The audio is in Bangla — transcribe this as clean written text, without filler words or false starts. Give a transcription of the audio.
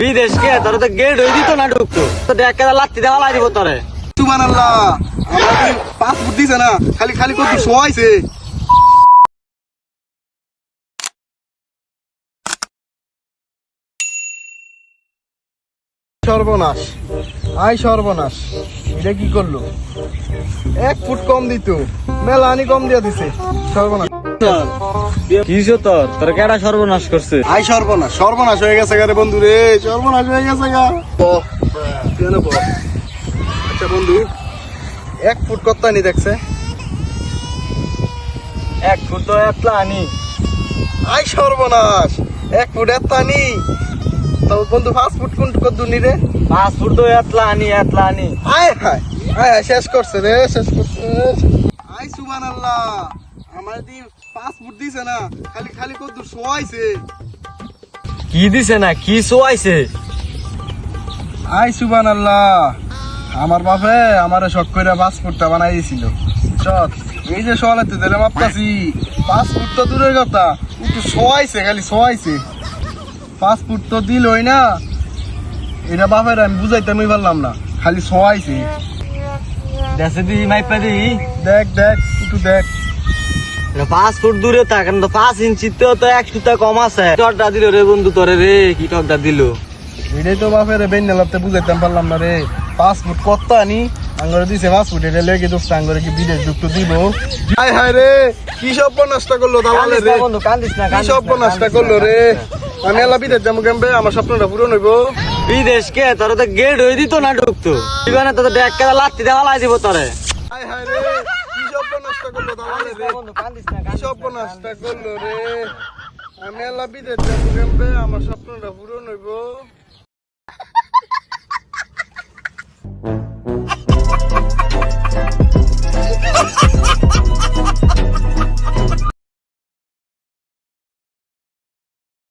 বিদেশ কে তোর তো গেট হয়ে দিত না ঢুকতো তো ডেকে লাত্তি দেওয়া লাগিব তোরে। সুবহানাল্লাহ, আমার পাসপোর্ট দিছে না, খালি খালি কত শোয়াইছে। সর্বনাশ, আই সর্বনাশ, এটা কি করলো? 1 ফুট কম দিত, মেলা আনি কম দিয়া দিছে। সর্বনাশ, কিসো তোর তোর কেডা সর্বনাশ করছে? আই সর্বনাশ, সর্বনাশ হয়ে গেছে গা রে বন্ধু রে, সর্বনাশ হয়ে গেছে গা। আচ্ছা বন্ধু, 1 ফুট কত আনি দেখছে? 1 ফুট তো এতলা আনি। আই সর্বনাশ, 1 ফুট এত আনি। তো বন্ধু 5 ফুট কোন কত নি রে? 5 ফুট তো এতলা আনি। আয় হায়, আয় হায়, শেষ করছে রে, শেষ করছে। আই সুবহানাল্লাহ, আমার দি 5 ফুট দিছে না, খালি খালি কত শোয়াইছে। কি দিছে না কি শোয়াইছে? আই সুবহানাল্লাহ, আমার বাপে আমারে শখ কইরা 5 ফুটটা বানাই দিছিল। চট এই যে শোয়ালাতে দিলে মাপতাছি, 5 ফুট তো দূরের কথা, একটু শোয়াইছে, খালি শোয়াইছে। 5 ফুট তো দিলই না, এটা বাপের আমি বুঝাইতেমই পারলাম না, খালি শোয়াইছে। দেশে দি মাইপা দি দেখ দেখ, একটু দেখ। 5 ফুট দূরে থাক, তো 5 ইঞ্চি তো 1 সুতা কম আছে। টকটা দিল রে বন্ধু তোরে রে, কি টকটা দিল? এটাই তো বাপের বেন্যা লাগতে বুঝাইতাম পারলাম না রে। 5 ফুট কত আনি আঙ্গরে দিছে 5 ফুট, এটা লেগে দোস্ত আঙ্গরে কি বিদেশ ঢুকতে দিব? হায় হায় রে, কি সব নষ্ট করলো দালালে রে, বন্ধু কান্দিস না, কি সব নষ্ট করলো রে। আমি এলা বিদেশ যাবো কেমবে, আমার স্বপ্নটা পূরণ হইব। বিদেশ কে তোর তো গেট হয়ে দিত না ঢুকতো, জীবনে তো ডেকে লাত্তি দেওয়া লাগিব তোরে। হায় হায় রে, কি সব নষ্ট করলো দালালে রে, কি সব নষ্ট করলো রে। আমি এলা বিদেশ যাবো কেমবে, আমার স্বপ্নটা পূরণ হইব।